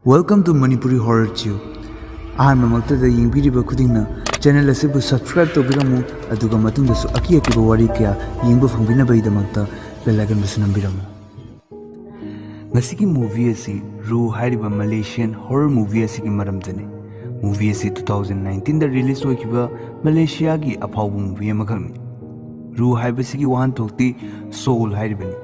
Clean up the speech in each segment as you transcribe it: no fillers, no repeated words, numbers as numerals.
Welcome to Manipuri Horror Tube. Aham mamaktada yingbiriba khudingna channel asibu subscribe tobiramu aduga matungdasu aki wari kya yingba phangbinabaidamagta bell icon basinambiramu. Ngasigi movie asi Ru hariba Malaysian horror movie asigi maramdane. Movie asi 2019 da release oikiba Malaysia gi aphawu movie amakhakni. Ru haibasigi wahan thokti Soul haribani.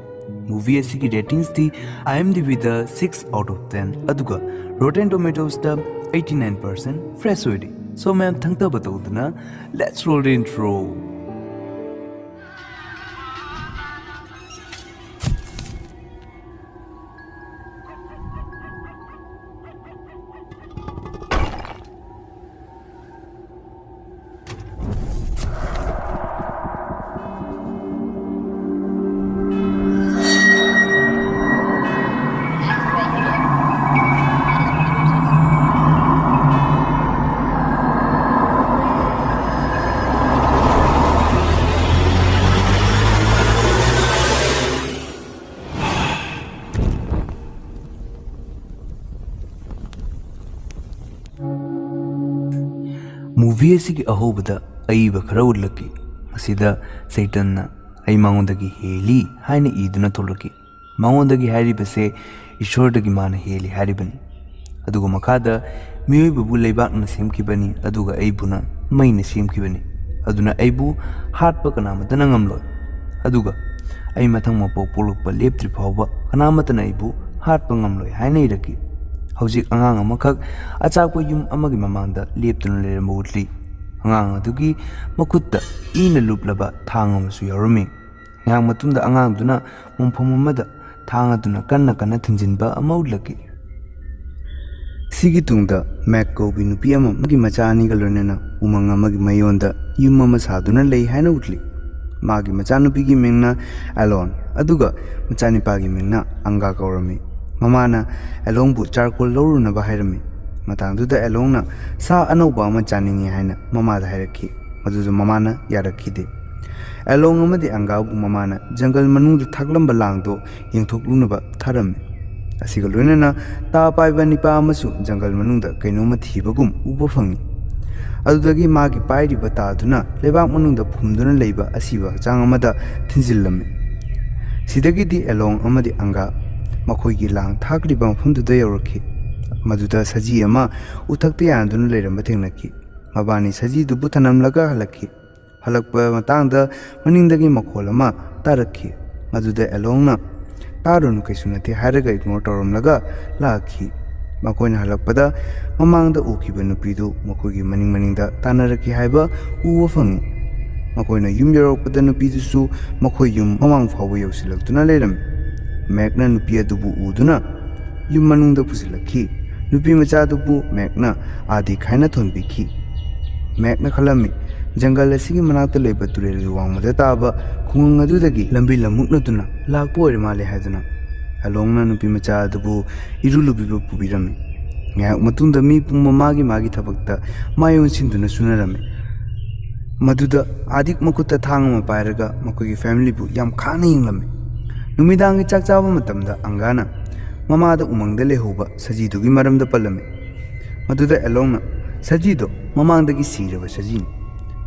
Movie asigi ratings thi IMDb da 6 out of 10 aduga Rotten Tomatoes da 89% fresh oidi. So ma'am thangta batawduna let's roll the intro. Movie asigi ahobada aiba khara ulaki asida Satan na ai mangondagi heli haina iduna tholaki mangondagi haribase ishordagi mana heli haribani aduga makada miyoibabu leibak na semkibani aduga aibuna maina semkibani aduna aibu hatpa kanamatana ngamloi aduga ai mathang mapok polukpa leptri phawba kanamatana aibu hatpa ngamloi haina iraki Hojik angang amakak achakpa yum amagi mamangda leptuna leramba utli angang adugi makutta ina luplaba thang amasu yarumi ngang matunda angang duna mumpham amada thang aduna kanna thinjinba ama utlaki sigi tungda Mac kobi nupi ama magi macha ani ga lonena umang amagi mayonda yum ama saduna lei haina utli magi macha nupi gi mengna Alon aduga macha nipa gi mengna Anga kaurami Mamana Along bu charcoal loruna bahirami matangduda Along na sa anauba ama chaningi haina mamada hairaki madudu mamana yarakide Along amadi Anga bu mamana jungle manungdu thaklamba langdo yengthoklunaba tharami asiga loinana ta paiba nipa amasu jungle manungda kainoma thibagum uba phangi adudagi magi pairiba taduna lebak manungda phumduna leiba asiba chang amada thinjillami sidagidi Along amadi Anga Makoigi lang thakriba mafumduda yauraki maduda saji ama uthakta yanduna leiramba thengnaki mabani saji dubu thanamlaga halaki halakpa matangda maningdagi makhol ama taraki maduda Along na tarunu kaisunati haraga ignore tawramlaga laki makoina halakpada mamangda ukiba nupidu makoigi maningda tanaraki haiba uwa phangi makoina yum yaroppada nupidusu makoi yum mamang phawba yausilaktuna leirami Magna nupi adubu uduna yum manungda pusilaki nupi macha adubu Magna adi khaina thonbiki Magna khalami jungle asigi manakta leiba turel wangmada taba khungang adudagi lambi lamukna tuna lakpo orimale haiduna Alongna nupi macha adubu irulubiba pubirami ngayak matunda mi pumma magi thabakta mayon sinduna sunarami maduda adik makutta thangama pairaga makogi family bu yam khana yinglami Numidangi chakchaba matamda Angana mamada umangda lehoba sajidugi maramda palame maduda Along na sajido mamangdagi siraba sajini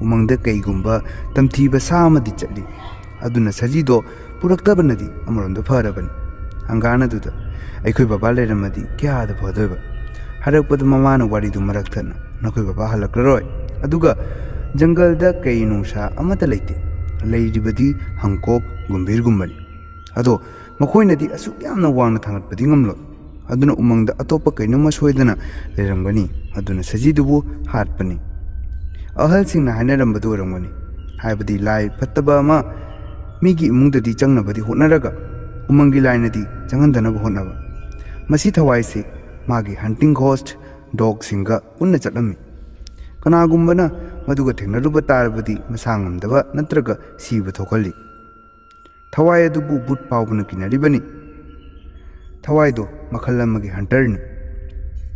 umangda kaigumba tamthiba samadi chali aduna sajido puraktabanadi amaronda pharabani Angana duda aikoi baba leramadi kyada phadoiba harakpada mamana waridu marakthana nakoi baba halakraroi aduga jungle da kai nungsa amata leite leiribadi hangkok gumbir gumbani Ado makoinadi asuk yamna wangna thangatpadi ngamlo aduna umangda atopa kainoma soidana lerangani aduna sajidubu hatpani ahal singna hainarambadu orangani haibadi lai fattaba ama migi imungdadi changnabadi hotnaraga umangi lainadi changhandanaba hotnaba masi thawaise magi hunting ghost dog singa punna chatlami kanagumbana maduga thengnaruba tarabadi masangamdaba natraga siba thokalli Thawai adubu but pawbana kinaribani Thawai do makhal amagi hunter ni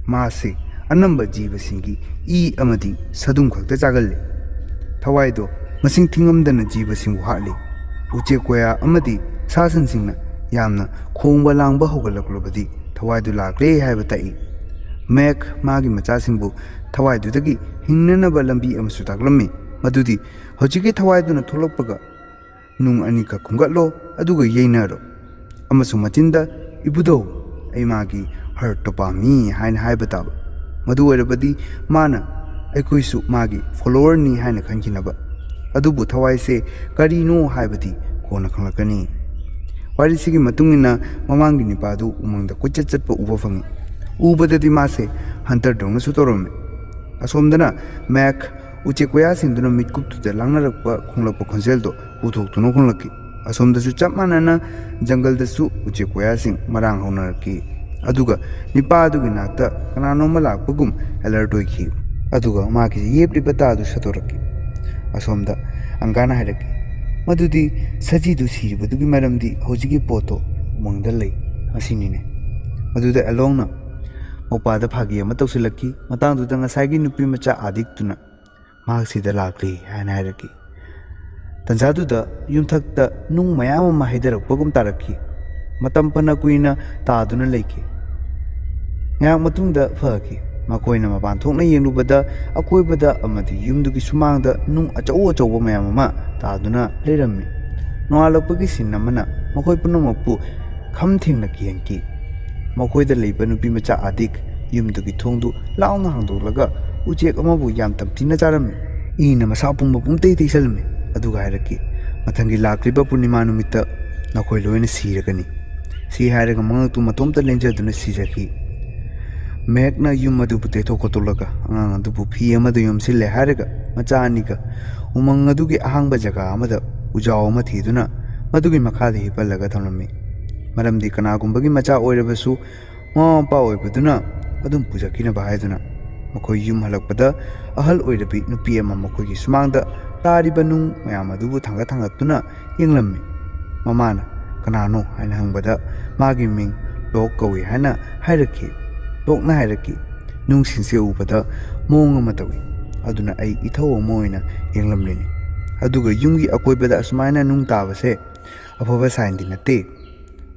Mase anamba jiba singi e amadi sadum khakta chagalle Thawai do masing thingamdana jiba singu hatli uche koya amadi sasan singna yamna khongba langba hogalaklobadi thawai du lakle haiba tai make ꯃꯥꯒꯤ ꯃꯆꯥꯁꯤꯡꯕꯨ ꯊꯋꯥꯏꯗꯨꯗꯒꯤ ꯍꯤꯡꯅꯅꯕ ꯂꯝꯕꯤ ꯑꯃꯁꯨ ꯇꯥꯛꯂꯝꯃꯤ ꯃꯗꯨꯗꯤ ꯍꯧꯖꯤꯛꯀꯤ ꯊꯋꯥꯏꯗꯨꯅ ꯊꯣꯛꯂꯛꯄꯒ ꯅꯨꯡ ꯑꯅꯤꯈꯛ ꯈꯨꯝꯒꯠꯂꯣ ꯑꯗꯨꯒ ꯌꯩꯅꯔꯣ ꯑꯃꯁꯨꯡ ꯃꯆꯤꯟꯗ ꯏꯕꯨꯙꯧ ꯑꯩ ꯃꯥꯒꯤ ꯍꯔꯠꯇꯣ ꯄꯥꯝꯃꯤ ꯍꯥꯏꯅ ꯍꯥꯏꯕ ꯇꯥꯕ ꯃꯗꯨ ꯑꯣꯏꯔꯕꯗꯤ ꯃꯥꯅ ꯑꯩꯈꯣꯏꯁꯨ ꯃꯥꯒꯤ ꯐꯣꯂꯣꯋꯔꯅꯤ ꯍꯥꯏꯅ ꯈꯟꯈꯤꯅꯕ ꯑꯗꯨꯕꯨ ꯊꯋꯥꯏꯁꯦ ꯀꯔꯤꯅꯣ ꯍꯥꯏꯕꯗꯤ ꯀꯣꯟꯅ ꯈꯪꯂꯛꯀꯅꯤ ꯋꯥꯔꯤꯁꯤꯒꯤ ꯃꯇꯨꯡ ꯏꯟꯅ ꯃꯃꯥꯡꯒꯤ ꯅꯤꯄꯥꯗꯨ ꯎꯃꯪꯗ ꯀꯣꯏꯆꯠ ꯆꯠꯄ ꯎꯕ ꯐꯪꯏ ꯎꯕꯗꯗꯤ ꯃꯥꯁꯦ ꯍꯟꯇꯔꯗꯧꯅꯁꯨ ꯇꯧꯔꯝꯃꯤ ꯑꯁꯣꯝꯗꯅ ꯃꯦꯛ ꯎꯆꯦꯛ ꯋꯥꯌꯥꯁꯤꯡꯗꯨꯅ ꯃꯤꯠꯀꯨꯞꯇꯨꯗ ꯂꯥꯡꯅꯔꯛꯄ ꯈꯣꯡꯂꯛꯄ ꯈꯣꯟꯖꯦꯜꯗꯣ ꯎꯊꯣꯛꯇꯨꯅ ꯈꯣꯡꯂꯛꯈꯤ ꯑꯁꯣꯝꯗꯁꯨ ꯆꯞ ꯃꯥꯟꯅꯅ ꯖꯪꯒꯜꯗꯁꯨ ꯎꯆꯦꯛ ꯋꯥꯌꯥꯁꯤꯡ ꯃꯔꯥꯡ ꯍꯧꯅꯔꯛꯈꯤ ꯑꯗꯨꯒ ꯅꯤꯄꯥ ꯑꯗꯨꯒꯤ ꯅꯥꯛꯇ ꯀꯅꯥꯅꯣꯝꯃ ꯂꯥꯛꯄꯒꯨꯝ ꯑꯦꯂꯔꯠ ꯑꯣꯏꯈꯤ ꯑꯗꯨꯒ ꯃꯥꯒꯤ ꯌꯦꯞꯂꯤꯕ ꯇꯥꯗꯨ ꯁꯠꯇꯣꯔꯛꯈꯤ ꯑꯁꯣꯝꯗ ꯑꯪꯒꯥꯅ ꯍꯥꯏꯔꯛꯈꯤ ꯃꯗꯨꯗꯤ ꯁꯖꯤꯗꯨ ꯁꯤꯔꯤꯕꯗꯨꯒꯤ ꯃꯔꯝꯗꯤ ꯍꯧꯖꯤꯛꯀꯤ ꯄꯣꯠꯇꯣ ꯎꯃꯪꯗ ꯂꯩ ꯑꯁꯤꯅꯤꯅꯦ ꯃꯗꯨꯗ ꯑꯦꯂꯣꯡꯅ ꯃꯧꯄꯥꯗ ꯐꯥꯒꯤ ꯑꯃ ꯇꯧꯁꯤꯜꯂꯛꯈꯤ ꯃꯇꯥꯡꯗꯨꯗ ꯉꯁꯥꯏꯒꯤ ꯅꯨꯄꯤ ꯃꯆꯥ ꯑꯥꯗꯤꯛꯇꯨꯅ ꯃꯍꯥꯛ ꯁꯤꯗ ꯂꯥꯛꯂꯤ ꯍꯥꯏꯅ ꯍꯥꯏꯔꯛꯈꯤ ꯇꯟꯖꯥꯗꯨꯗ ꯌꯨꯝꯊꯛꯇ ꯅꯨꯡ ꯃꯌꯥꯝ ꯑꯃ ꯍꯩꯊꯔꯛꯄꯒꯨꯝ ꯇꯥꯔꯛꯈꯤ ꯃꯇꯝ ꯐꯅ ꯀꯨꯏꯅ ꯇꯥꯗꯨꯅ ꯂꯩꯈꯤ ꯉꯥꯏꯍꯥꯛ ꯃꯇꯨꯡꯗ ꯐꯈꯤ ꯃꯈꯣꯏꯅ ꯃꯄꯥꯟ ꯊꯣꯛꯅ ꯌꯦꯡꯂꯨꯕꯗ ꯑꯀꯣꯏꯕꯗ ꯑꯃꯗꯤ ꯌꯨꯝꯗꯨꯒꯤ ꯁꯨꯃꯥꯡꯗ ꯅꯨꯡ ꯑꯆꯧ ꯑꯆꯧꯕ ꯃꯌꯥꯝ ꯑꯃ ꯇꯥꯗꯨꯅ ꯂꯩꯔꯝꯃꯤ ꯅꯣꯡꯉꯥꯜꯂꯛꯄꯒꯤ ꯁꯤꯟ ꯑꯃꯅ ꯃꯈꯣꯏ ꯄꯨꯝꯅꯃꯛꯄꯨ ꯈꯝ ꯊꯦꯡꯅ ꯀꯤꯍꯟꯈꯤ ꯃꯈꯣꯏꯗ ꯂꯩꯕ ꯅꯨꯄꯤ ꯃꯆꯥ ꯑꯥꯗꯤꯛ ꯌꯨꯝꯗꯨꯒꯤ ꯊꯣꯡꯗꯨ ꯂꯥꯎꯅ ꯍꯥꯡꯗꯣꯛꯂꯒ ꯎꯆꯦꯛ ꯑꯃꯕꯨ ꯌꯥꯝ ꯇꯝꯊꯤꯅ ꯆꯥꯔꯝꯃꯤ ꯏꯅ ꯃꯁꯥ ꯄꯨꯝꯕ ꯄꯨꯡꯇꯩ ꯇꯩꯁꯜꯂꯝꯃꯤ ꯑꯗꯨꯒ ꯍꯥꯏꯔꯛꯈꯤ ꯃꯊꯪꯒꯤ ꯂꯥꯛꯂꯤꯕ ꯄꯨꯔꯅꯤꯃꯥ ꯅꯨꯃꯤꯠꯇ ꯅꯈꯣꯏ ꯂꯣꯏꯅ ꯁꯤꯔꯒꯅꯤ ꯁꯤ ꯍꯥꯏꯔꯒ ꯃꯉꯛꯇꯨ ꯃꯇꯣꯝꯇ ꯂꯦꯟꯖꯗꯨꯅ ꯁꯤꯖꯈꯤ ꯃꯦꯛꯅ ꯌꯨꯝ ꯑꯗꯨꯕꯨ ꯇꯩꯊꯣꯛ ꯈꯣꯠꯇꯣꯛꯂꯒ ꯑꯉꯥꯡ ꯑꯗꯨꯕꯨ ꯐꯤ ꯑꯃꯗ ꯌꯣꯝꯁꯤꯜꯂꯦ ꯍꯥꯏꯔꯒ ꯃꯆꯥ ꯑꯅꯤꯒ ꯎꯃꯪ ꯑꯗꯨꯒꯤ ꯑꯍꯥꯡꯕ ꯖꯒꯥ ꯑꯃꯗ ꯎꯖꯥꯎ ꯑꯃ ꯊꯤꯗꯨꯅ ꯃꯗꯨꯒꯤ ꯃꯈꯥꯗ ꯍꯤꯞꯍꯜꯂꯒ ꯊꯝꯂꯝꯃꯤ ꯃꯔꯝꯗꯤ ꯀꯅꯥꯒꯨꯝꯕꯒꯤ ꯃꯆꯥ ꯑꯣꯏꯔꯕꯁꯨ ꯃꯃꯥ ꯃꯄꯥ ꯑꯣꯏꯕꯗꯨꯅ ꯑꯗꯨꯝ ꯄꯨꯖꯈꯤꯅꯕ ꯍꯥꯏꯗꯨꯅ ꯃꯈꯣꯏ ꯌꯨꯝ ꯍꯜꯂꯛꯄꯗ ꯑꯍꯜ ꯑꯣꯏꯔꯕꯤ ꯅꯨꯄꯤ ꯑꯃ ꯃꯈꯣꯏꯒꯤ ꯁꯨꯃꯥꯡꯗ ꯇꯥꯔꯤꯕ ꯅꯨꯡ ꯃꯌꯥꯝ ꯑꯗꯨꯕꯨ ꯊꯥꯡꯒꯠ ꯊꯥꯡꯒꯠꯇꯨꯅ ꯌꯦꯡꯂꯝꯃꯤ ꯃꯃꯥꯅ ꯀꯅꯥꯅꯣ ꯍꯥꯏꯅ ꯍꯪꯕꯗ ꯃꯥꯒꯤ ꯃꯤꯡ ꯂꯣꯛ ꯀꯧꯏ ꯍꯥꯏꯅ ꯍꯥꯏꯔꯛꯈꯤ ꯂꯣꯛꯅ ꯍꯥꯏꯔꯛꯈꯤ ꯅꯨꯡꯁꯤꯡꯁꯦ ꯎꯕꯗ ꯃꯑꯣꯡ ꯑꯃ ꯇꯧꯏ ꯑꯗꯨꯅ ꯑꯩ ꯏꯊꯧ ꯑꯃ ꯑꯣꯏꯅ ꯌꯦꯡꯂꯝꯂꯤꯅꯤ ꯑꯗꯨꯒ ꯌꯨꯝꯒꯤ ꯑꯀꯣꯏꯕꯗ ꯑꯁꯨꯃꯥꯏꯅ ꯅꯨꯡ ꯇꯥꯕꯁꯦ ꯑꯐꯕ ꯁꯥꯏꯟꯗꯤ ꯅꯠꯇꯦ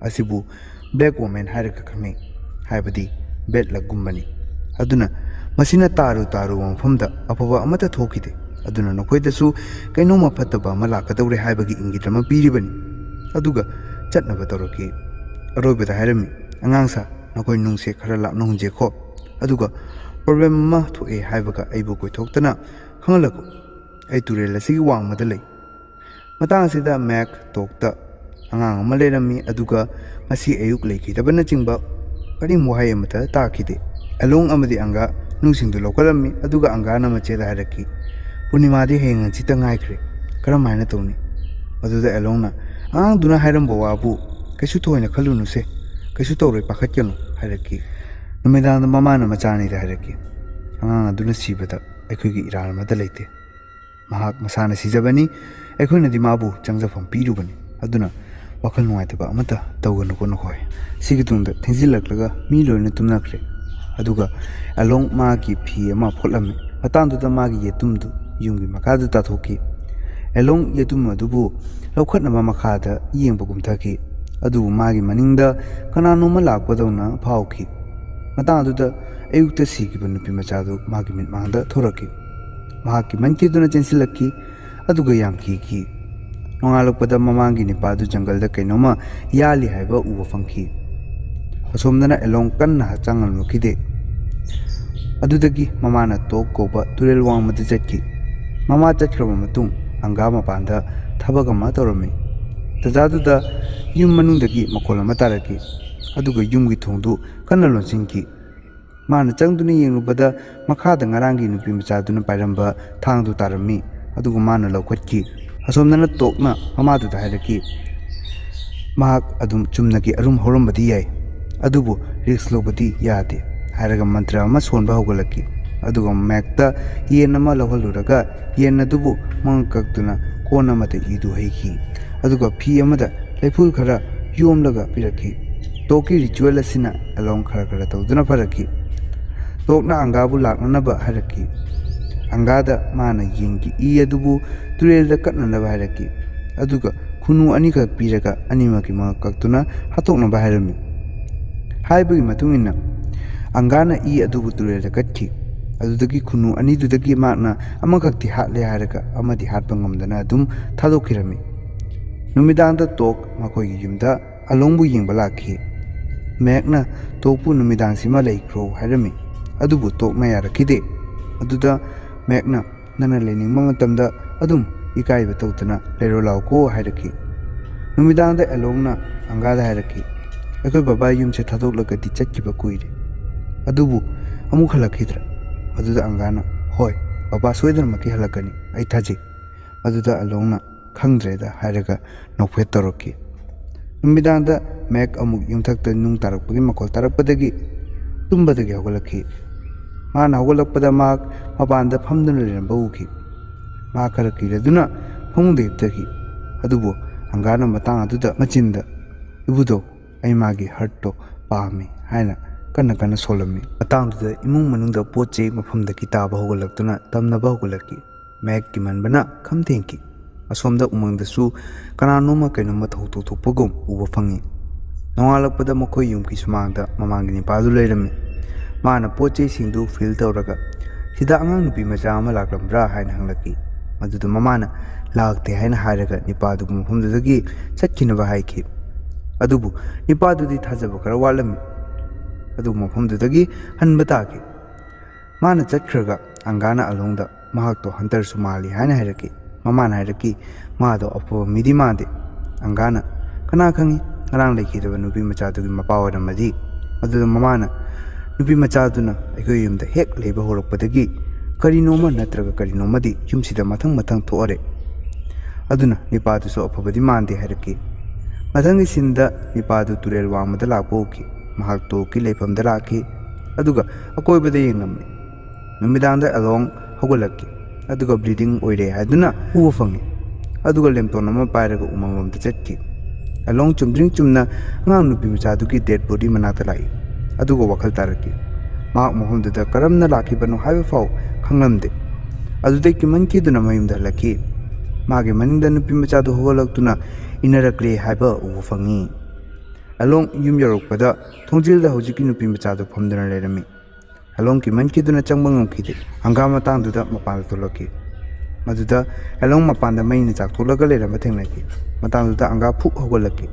ꯑꯁꯤꯕꯨ ꯕ꯭ꯂꯦꯛ ꯋꯣꯃꯦꯟ ꯍꯥꯏꯔꯒ ꯈꯪꯅꯩ ꯍꯥꯏꯕꯗꯤ ꯕꯦꯠ ꯂꯛꯒꯨꯝꯕꯅꯤ ꯑꯗꯨꯅ ꯃꯁꯤꯅ ꯇꯥꯔꯨꯕ ꯃꯐꯝꯗ ꯑꯐꯕ ꯑꯃꯠꯇ ꯊꯣꯛꯈꯤꯗꯦ ꯑꯗꯨꯅ ꯅꯈꯣꯏꯗꯁꯨ ꯀꯩꯅꯣꯝꯃ ꯐꯠꯇꯕ ꯑꯃ ꯂꯥꯛꯀꯗꯧꯔꯦ ꯍꯥꯏꯕꯒꯤ ꯏꯪꯒꯤꯠ ꯑꯃ ꯄꯤꯔꯤꯕꯅꯤ ꯑꯗꯨꯒ ꯆꯠꯅꯕ ꯇꯧꯔꯛꯈꯤ ꯑꯔꯣꯏꯕꯗ ꯍꯥꯏꯔꯝꯃꯤ ꯑꯉꯥꯡꯁꯥ ꯅꯈꯣꯏ ꯅꯨꯡꯁꯦ ꯈꯔ ꯂꯥꯞꯅ ꯍꯨꯟꯖꯦꯈꯣ ꯑꯗꯨꯒ ꯄ꯭ꯔꯣꯕ꯭ꯂꯦꯝ ꯑꯃ ꯊꯣꯛꯑꯦ ꯍꯥꯏꯕꯒ ꯑꯩꯕꯨ ꯀꯣꯏꯊꯣꯛꯇꯅ ꯈꯪꯍꯜꯂꯛꯎ ꯑꯩ ꯇꯨꯔꯦꯜ ꯑꯁꯤꯒꯤ ꯋꯥꯡꯃꯗ ꯂꯩ ꯃꯇꯥꯡ ꯑꯁꯤꯗ ꯃꯦꯛ ꯇꯣꯛꯇ ꯑꯉꯥꯡ ꯑꯃ ꯂꯩꯔꯝꯃꯤ ꯑꯗꯨꯒ ꯉꯁꯤ ꯑꯌꯨꯛ ꯂꯩꯈꯤꯗꯕꯅꯆꯤꯡꯕ ꯀꯔꯤꯝ ꯋꯥꯍꯩ ꯑꯃꯠꯇ ꯇꯥꯈꯤꯗꯦ ꯑꯦꯂꯣꯡ ꯑꯃꯗꯤ ꯑꯪꯒꯥ ꯅꯨꯡꯁꯤꯡꯗꯨ ꯂꯧꯈꯠꯂꯝꯃꯤ ꯑꯗꯨꯒ ꯑꯪꯒꯥꯅ ꯃꯆꯦꯗ ꯍꯥꯏꯔꯛꯈꯤ ꯄꯨꯔꯅꯤꯃꯥꯗꯤ ꯍꯌꯦꯡ ꯍꯪꯆꯤꯠꯇ ꯉꯥꯏꯈ꯭ꯔꯦ ꯀꯔꯝ ꯍꯥꯏꯅ ꯇꯧꯅꯤ ꯑꯗꯨꯗ ꯑꯦꯂꯣꯡꯅ ꯑꯉꯥꯡꯗꯨꯅ ꯍꯥꯏꯔꯝꯕ ꯋꯥꯕꯨ ꯀꯩꯁꯨ ꯊꯣꯏꯅ ꯈꯜꯂꯨꯅꯨꯁꯦ ꯀꯩꯁꯨ ꯇꯧꯔꯣꯏ ꯄꯥꯈꯠꯀꯅꯨ ꯍꯥꯏꯔꯛꯈꯤ ꯅꯨꯃꯤꯗꯥꯡꯗ ꯃꯃꯥꯅ ꯃꯆꯥꯅꯤꯗ ꯍꯥꯏꯔꯛꯈꯤ ꯑꯉꯥꯡ ꯑꯗꯨꯅ ꯁꯤꯕꯗ ꯑꯩꯈꯣꯏꯒꯤ ꯏꯔꯥꯜ ꯑꯃꯠꯇ ꯂꯩꯇꯦ ꯃꯍꯥꯛ ꯃꯁꯥꯅ ꯁꯤꯖꯕꯅꯤ ꯑꯩꯈꯣꯏꯅꯗꯤ ꯃꯥꯕꯨ ꯆꯪꯖꯐꯝ ꯄꯤꯔꯨꯕꯅꯤ ꯑꯗꯨꯅ ꯋꯥꯈꯜ ꯅꯨꯡꯉꯥꯏꯇꯕ ꯑꯃꯠꯇ ꯇꯧꯒꯅꯨꯀꯣ ꯅꯈꯣꯏ ꯁꯤꯒꯤ ꯇꯨꯡꯗ ꯊꯦꯡꯖꯤꯜꯂꯛꯂꯒ ꯃꯤ ꯂꯣꯏꯅ ꯇꯨꯝꯅꯈ꯭ꯔꯦ ꯑꯗꯨꯒ ꯑꯦꯂꯣꯡ ꯃꯥꯒꯤ ꯐꯤ ꯑꯃ ꯐꯣꯠꯂꯝꯃꯤ ꯃꯇꯥꯡꯗꯨꯗ ꯃꯥꯒꯤ ꯌꯦꯇꯨꯝꯗꯨ ꯌꯨꯝꯒꯤ ꯃꯈꯥꯗ ꯇꯥꯊꯣꯛꯈꯤ ꯑꯦꯂꯣꯡ ꯌꯦꯇꯨꯝ ꯑꯗꯨꯕꯨ ꯂꯧꯈꯠꯅꯕ ꯃꯈꯥꯗ ꯌꯦꯡꯕ ꯀꯨꯝꯊꯈꯤ ꯑꯗꯨꯕꯨ ꯃꯥꯒꯤ ꯃꯅꯤꯡꯗ ꯀꯅꯥꯅꯣꯝꯃ ꯂꯥꯛꯄꯗꯧꯅ ꯐꯥꯎꯈꯤ ꯃꯇꯥꯡ ꯑꯗꯨꯗ ꯑꯌꯨꯛꯇ ꯁꯤꯈꯤꯕ ꯅꯨꯄꯤ ꯃꯆꯥꯗꯨ ꯃꯥꯒꯤ ꯃꯤꯠꯃꯥꯡꯗ ꯊꯣꯔꯛꯈꯤ ꯃꯍꯥꯛꯀꯤ ꯃꯟꯈꯤꯗꯨꯅ ꯆꯦꯟꯁꯤꯜꯂꯛꯈꯤ ꯑꯗꯨꯒ ꯌꯥꯝ ꯀꯤꯈꯤ ꯅꯣꯡꯉꯥꯜꯂꯛꯄꯗ ꯃꯃꯥꯡꯒꯤ ꯅꯤꯄꯥꯗꯨ ꯖꯪꯒꯜꯗ ꯀꯩꯅꯣꯝꯃ ꯌꯥꯜꯂꯤ ꯍꯥꯏꯕ ꯎꯕ ꯐꯪꯈꯤ ꯑꯁꯣꯝꯗꯅ ꯑꯦꯂꯣꯡ ꯀꯟꯅ ꯍꯛꯆꯥꯡ ꯉꯝꯂꯛꯈꯤꯗꯦ ꯑꯗꯨꯗꯒꯤ ꯃꯃꯥꯅ ꯇꯣꯛ ꯀꯧꯕ ꯇꯨꯔꯦꯜ ꯋꯥꯡꯃꯗ ꯆꯠꯈꯤ ꯃꯃꯥ ꯆꯠꯈ꯭ꯔꯕ ꯃꯇꯨꯡ ꯑꯪꯒꯥ ꯃꯄꯥꯟꯗ ꯊꯕꯛ ꯑꯃ ꯇꯧꯔꯝꯃꯤ ꯇꯟꯖꯥꯗꯨꯗ ꯌꯨꯝ ꯃꯅꯨꯡꯗꯒꯤ ꯃꯈꯣꯜ ꯑꯃ ꯇꯥꯔꯛꯈꯤ ꯑꯗꯨꯒ ꯌꯨꯝꯒꯤ ꯊꯣꯡꯗꯨ ꯀꯟꯅ ꯂꯣꯟꯁꯤꯟꯈꯤ ꯃꯥꯅ ꯆꯪꯗꯨꯅ ꯌꯦꯡꯂꯨꯕꯗ ꯃꯈꯥꯗ ꯉꯔꯥꯡꯒꯤ ꯅꯨꯄꯤ ꯃꯆꯥꯗꯨꯅ ꯄꯥꯏꯔꯝꯕ ꯊꯥꯡꯗꯨ ꯇꯥꯔꯝꯃꯤ ꯑꯗꯨꯒ ꯃꯥꯅ ꯂꯧꯈꯠꯈꯤ ꯑꯁꯣꯝꯗꯅ ꯇꯣꯛꯅ ꯃꯃꯥꯗꯨꯗ ꯍꯥꯏꯔꯛꯈꯤ ꯃꯍꯥꯛ ꯑꯗꯨꯝ ꯆꯨꯝꯅꯒꯤ ꯑꯔꯨꯝ ꯍꯧꯔꯝꯕꯗꯤ ꯌꯥꯏ ꯑꯗꯨꯕꯨ ꯔꯤꯛꯁ ꯂꯧꯕꯗꯤ ꯌꯥꯗꯦ ꯍꯥꯏꯔꯒ ꯃꯟꯇ꯭ꯔ ꯑꯃ ꯁꯣꯟꯕ ꯍꯧꯒꯠꯂꯛꯈꯤ ꯑꯗꯨꯒ ꯃꯦꯛꯇ ꯌꯦꯟ ꯑꯃ ꯂꯧꯍꯜꯂꯨꯔꯒ ꯌꯦꯟ ꯑꯗꯨꯕు ꯃꯉꯛ ꯀꯛꯇꯨꯅ ꯀꯣꯟ ꯑꯃꯗ ꯏꯗꯨ ꯍꯩꯈꯤ ꯑꯗꯨꯒ ꯐꯤ ꯑꯃꯗ ꯂꯩꯐꯨꯜ ꯈꯔ ꯌꯣꯝꯂꯒ ꯄꯤꯔꯛꯈꯤ ꯇꯣꯛꯀꯤ ꯔꯤꯆꯨꯋꯦꯜ ꯑꯁꯤꯅ ꯑꯦꯂꯣꯡ ꯈꯔ ꯈꯔ ꯇꯧꯗꯨꯅ ꯐꯔꯛꯈꯤ ꯇꯣꯛꯅ ꯑꯪꯒꯥꯕꯨ ꯂꯥꯛꯅꯅꯕ ꯍꯥꯏꯔꯛꯈꯤ ꯑꯪꯒꯥꯗ ꯃꯥꯅ ꯌꯦꯟꯒꯤ ꯏ ꯑꯗꯨꯕꯨ ꯇꯨꯔꯦꯜꯗ ꯀꯠꯅꯅꯕ ꯍꯥꯏꯔꯛꯈꯤ ꯑꯗꯨꯒ ꯈꯨꯅꯨ ꯑꯅꯤꯈꯛ ꯄꯤꯔꯒ ꯑꯅꯤꯃꯛꯀꯤ ꯃꯉꯛ ꯀꯛꯇꯨꯅ ꯍꯥꯠꯇꯣꯛꯅꯕ ꯍꯥꯏꯔꯝꯃꯤ ꯍꯥꯏꯕꯒꯤ ꯃꯇꯨꯡ ꯏꯟꯅ ꯑꯪꯒꯥꯅ ꯏ ꯑꯗꯨꯕꯨ ꯇꯨꯔꯦꯜꯗ ꯀꯠꯈꯤ ꯑꯗꯨꯗꯒꯤ ꯈꯨꯟꯅꯨ ꯑꯅꯤꯗꯨꯗꯒꯤ ꯃꯍꯥꯛꯅ ꯑꯃꯈꯛꯇꯤ ꯍꯥꯠꯂꯦ ꯍꯥꯏꯔꯒ ꯑꯃꯗꯤ ꯍꯥꯠꯄ ꯉꯝꯗꯅ ꯑꯗꯨꯝ ꯊꯥꯗꯣꯛꯈꯤꯔꯝꯃꯤ ꯅꯨꯃꯤꯗꯥꯡꯗ ꯇꯣꯛ ꯃꯈꯣꯏꯒꯤ ꯌꯨꯝꯗ ꯑꯂꯣꯡꯕꯨ ꯌꯦꯡꯕ ꯂꯥꯛꯈꯤ ꯃꯦꯛꯅ ꯇꯣꯛꯄꯨ ꯅꯨꯃꯤꯗꯥꯡꯁꯤꯃ ꯂꯩꯈ꯭ꯔꯣ ꯍꯥꯏꯔꯝꯃꯤ ꯑꯗꯨꯕꯨ ꯇꯣꯛꯅ ꯌꯥꯔꯛꯈꯤꯗꯦ ꯑꯗꯨꯗ ꯃꯦꯛꯅ ꯅꯪꯅ ꯂꯩꯅꯤꯡꯕ ꯃꯇꯝꯗ ꯑꯗꯨꯝ ꯏꯀꯥꯏꯕ ꯇꯧꯗꯅ ꯂꯩꯔꯣ ꯂꯥꯎꯀꯣ ꯍꯥꯏꯔꯛꯈꯤ ꯅꯨꯃꯤꯗꯥꯡꯗ ꯑꯂꯣꯡꯅ ꯑꯪꯒꯥꯗ ꯍꯥꯏꯔꯛꯈꯤ ꯑꯩꯈꯣꯏ ꯕꯕꯥ ꯌꯨꯝꯁꯦ ꯊꯥꯗꯣꯛꯂꯒꯗꯤ ꯆꯠꯈꯤꯕ ꯀꯨꯏꯔꯦ ꯑꯗꯨꯕꯨ ꯑꯃꯨꯛ ꯍꯜꯂꯛꯈꯤꯗ꯭ꯔꯥ ꯑꯗꯨꯗ ꯑꯪꯒꯥꯅ ꯍꯣꯏ ꯕꯕꯥ ꯁꯣꯏꯗꯅꯃꯛꯀꯤ ꯍꯜꯂꯛꯀꯅꯤ ꯑꯩ ꯊꯥꯖꯩ ꯑꯗꯨꯗ ꯑꯂꯣꯡꯅ ꯈꯪꯗ꯭ꯔꯦꯗ ꯍꯥꯏꯔꯒ ꯅꯣꯛꯐꯦꯠ ꯇꯧꯔꯛꯈꯤ ꯅꯨꯃꯤꯗꯥꯡꯗ ꯃꯦꯛ ꯑꯃꯨꯛ ꯌꯨꯝꯊꯛꯇ ꯅꯨꯡ ꯇꯥꯔꯛꯄꯒꯤ ꯃꯈꯣꯜ ꯇꯥꯔꯛꯄꯗꯒꯤ ꯇꯨꯝꯕꯗꯒꯤ ꯍꯧꯒꯠꯂꯛꯈꯤ ꯃꯥꯅ ꯍꯧꯒꯠꯂꯛꯄꯗ ꯃꯍꯥꯛ ꯃꯄꯥꯟꯗ ꯐꯝꯗꯨꯅ ꯂꯩꯔꯝꯕ ꯎꯈꯤ ꯃꯍꯥꯛ ꯈꯔ ꯀꯤꯔꯗꯨꯅ ꯐꯃꯨꯡꯗ ꯍꯤꯞꯊꯈꯤ ꯑꯗꯨꯕꯨ ꯑꯪꯒꯥꯔꯅ ꯃꯇꯥꯡ ꯑꯗꯨꯗ ꯃꯆꯤꯟꯗ ꯏꯕꯨꯙꯧ ꯑꯩ ꯃꯥꯒꯤ ꯍꯔꯠꯇꯣ ꯄꯥꯝꯃꯤ ꯍꯥꯏꯅ ꯀꯟꯅ ꯀꯟꯅ ꯁꯣꯜꯂꯝꯃꯤ ꯃꯇꯥꯡꯗꯨꯗ ꯏꯃꯨꯡ ꯃꯅꯨꯡꯗ ꯄꯣꯠ ꯆꯩ ꯃꯐꯝꯗꯒꯤ ꯇꯥꯕ ꯍꯧꯒꯠꯂꯛꯇꯨꯅ ꯇꯝꯅꯕ ꯍꯧꯒꯠꯂꯛꯈꯤ ꯃꯦꯛ ꯀꯤꯃꯟꯕꯅ ꯈꯝ ꯊꯦꯡꯈꯤ ꯑꯁꯣꯝꯗ ꯎꯃꯪꯗꯁꯨ ꯀꯅꯥꯅꯣꯝꯃ ꯀꯩꯅꯣꯝꯃ ꯊꯧꯗꯣꯛ ꯊꯣꯛꯄꯒꯨꯝ ꯎꯕ ꯐꯪꯉꯤ ꯅꯣꯡꯉꯥꯜꯂꯛꯄꯗ ꯃꯈꯣꯏ ꯌꯨꯝꯒꯤ ꯁꯨꯃꯥꯡꯗ ꯃꯃꯥꯡꯒꯤ ꯅꯤꯄꯥꯗꯨ ꯂꯩꯔꯝꯃꯤ ꯃꯥꯅ ꯄꯣꯠ ꯆꯩꯁꯤꯡꯗꯨ ꯐꯤꯜ ꯇꯧꯔꯒ ꯁꯤꯗ ꯑꯉꯥꯡ ꯅꯨꯄꯤ ꯃꯆꯥ ꯑꯃ ꯂꯥꯛꯂꯝꯕ꯭ꯔꯥ ꯍꯥꯏꯅ ꯍꯪꯂꯛꯈꯤ ꯃꯗꯨꯗ ꯃꯃꯥꯅ ꯂꯥꯛꯇꯦ ꯍꯥꯏꯅ ꯍꯥꯏꯔꯒ ꯅꯤꯄꯥꯗꯨꯕꯨ ꯃꯐꯝꯗꯨꯗꯒꯤ ꯆꯠꯈꯤꯅꯕ ꯍꯥꯏꯈꯤ ꯑꯗꯨꯕు ꯅꯤꯄꯥꯗꯨꯗꯤ ꯊꯥꯖꯕ ꯈꯔ ꯋꯥꯠꯂꯝꯃꯤ ꯑꯗꯨꯕꯨ ꯃꯐꯝꯗꯨꯗꯒꯤ ꯍꯟꯕ ꯇꯥꯈꯤ ꯃꯥꯅ ꯆꯠꯈ꯭ꯔꯒ ꯑꯪꯒꯥꯅ ꯑꯂꯣꯡꯗ ꯃꯍꯥꯛꯇꯣ ꯍꯟꯇꯔꯁꯨ ꯃꯥꯜꯂꯤ ꯍꯥꯏꯅ ꯍꯥꯏꯔꯛꯈꯤ ꯃꯃꯥꯅ ꯍꯥꯏꯔꯛꯈꯤ ꯃꯥꯗꯣ ꯑꯐꯕ ꯃꯤꯗꯤ ꯃꯥꯟꯗꯦ ꯑꯪꯒꯥꯅ ꯀꯅꯥ ꯈꯪꯉꯤ ꯉꯔꯥꯡ ꯂꯩꯈꯤꯗꯕ ꯅꯨꯄꯤ ꯃꯆꯥꯗꯨꯒꯤ ꯃꯄꯥ ꯑꯣꯏꯔꯝꯃꯗꯤ ꯑꯗꯨꯗ ꯃꯃꯥꯅ ꯅꯨꯄꯤ ꯃꯆꯥꯗꯨꯅ ꯑꯩꯈꯣꯏ ꯌꯨꯝꯗ ꯍꯦꯛ ꯂꯩꯕ ꯍꯧꯔꯛꯄꯗꯒꯤ ꯀꯔꯤꯅꯣꯃ ꯅꯠꯇ꯭ꯔꯒ ꯀꯔꯤꯅꯣꯃꯗꯤ ꯌꯨꯝꯁꯤꯗ ꯃꯊꯪ ꯃꯊꯪ ꯊꯣꯛꯑꯔꯦ ꯑꯗꯨꯅ ꯅꯤꯄꯥꯗꯨꯁꯨ ꯑꯐꯕꯗꯤ ꯃꯥꯟꯗꯦ ꯍꯥꯏꯔꯛꯈꯤ ꯃꯊꯪꯒꯤ ꯁꯤꯟꯗ ꯅꯤꯄꯥꯗꯨ ꯇꯨꯔꯦꯜ ꯋꯥꯡꯃꯗ ꯂꯥꯛꯄ ꯎꯈꯤ ꯃꯍꯥꯛ ꯇꯣꯛꯀꯤ ꯂꯩꯐꯝꯗ ꯂꯥꯛꯈꯤ ꯑꯗꯨꯒ ꯑꯀꯣꯏꯕꯗ ꯌꯦꯡꯂꯝꯃꯤ ꯅꯨꯃꯤꯗꯥꯡꯗ ꯑꯂꯣꯡ ꯍꯧꯒꯠꯂꯛꯈꯤ ꯑꯗꯨꯒ ꯕ꯭ꯂꯤꯗꯤꯡ ꯑꯣꯏꯔꯦ ꯍꯥꯏꯗꯨꯅ ꯎꯕ ꯐꯪꯉꯤ ꯑꯗꯨꯒ ꯂꯦꯝꯇꯣꯟ ꯑꯃ ꯄꯥꯏꯔꯒ ꯎꯃꯪꯂꯣꯝꯗ ꯆꯠꯈꯤ ꯑꯂꯣꯡ ꯆꯨꯝꯗ꯭ꯔꯤꯡ ꯆꯨꯝꯅ ꯑꯉꯥꯡ ꯅꯨꯄꯤ ꯃꯆꯥꯗꯨꯒꯤ ꯗꯦꯗ ꯕꯣꯗꯤ ꯃꯅꯥꯛꯇ ꯂꯥꯛꯏ ꯑꯗꯨꯒ ꯋꯥꯈꯜ ꯇꯥꯔꯛꯈꯤ ꯃꯍꯥꯛ ꯃꯐꯝꯗꯨꯗ ꯀꯔꯝꯅ ꯂꯥꯛꯈꯤꯕꯅꯣ ꯍꯥꯏꯕ ꯐꯥꯎ ꯈꯪꯂꯝꯗꯦ ꯑꯗꯨꯗꯩ ꯀꯤꯃꯟꯈꯤꯗꯨꯅ ꯃꯌꯨꯝꯗ ꯍꯜꯂꯛꯈꯤ ꯃꯥꯒꯤ ꯃꯅꯤꯡꯗ ꯅꯨꯄꯤ ꯃꯆꯥꯗꯨ ꯍꯧꯒꯠꯂꯛꯇꯨꯅ ꯏꯟꯅꯔꯛꯂꯦ ꯍꯥꯏꯕ ꯎꯕ ꯐꯪꯉꯤ ꯑꯂꯣꯡ ꯌꯨꯝ ꯌꯧꯔꯛꯄꯗ ꯊꯣꯡꯖꯤꯜꯗ ꯍꯧꯖꯤꯛꯀꯤ ꯅꯨꯄꯤ ꯃꯆꯥꯗꯨ ꯐꯝꯗꯨꯅ ꯂꯩꯔꯝꯃꯤ ꯑꯂꯣꯡ ꯀꯤꯃꯟꯈꯤꯗꯨꯅ ꯆꯪꯕ ꯉꯝꯈꯤꯗꯦ ꯑꯪꯒꯥ ꯃꯇꯥꯡꯗꯨꯗ ꯃꯄꯥꯟꯗ ꯊꯣꯛꯂꯛꯈꯤ ꯃꯗꯨꯗ ꯑꯂꯣꯡ ꯃꯄꯥꯟꯗ ꯃꯩꯅ ꯆꯥꯛꯊꯣꯛꯂꯒ ꯂꯩꯔꯝꯕ ꯊꯦꯡꯅꯈꯤ ꯃꯇꯥꯡꯗꯨꯗ ꯑꯪꯒꯥ ꯐꯨꯛ ꯍꯧꯒꯠꯂꯛꯈꯤ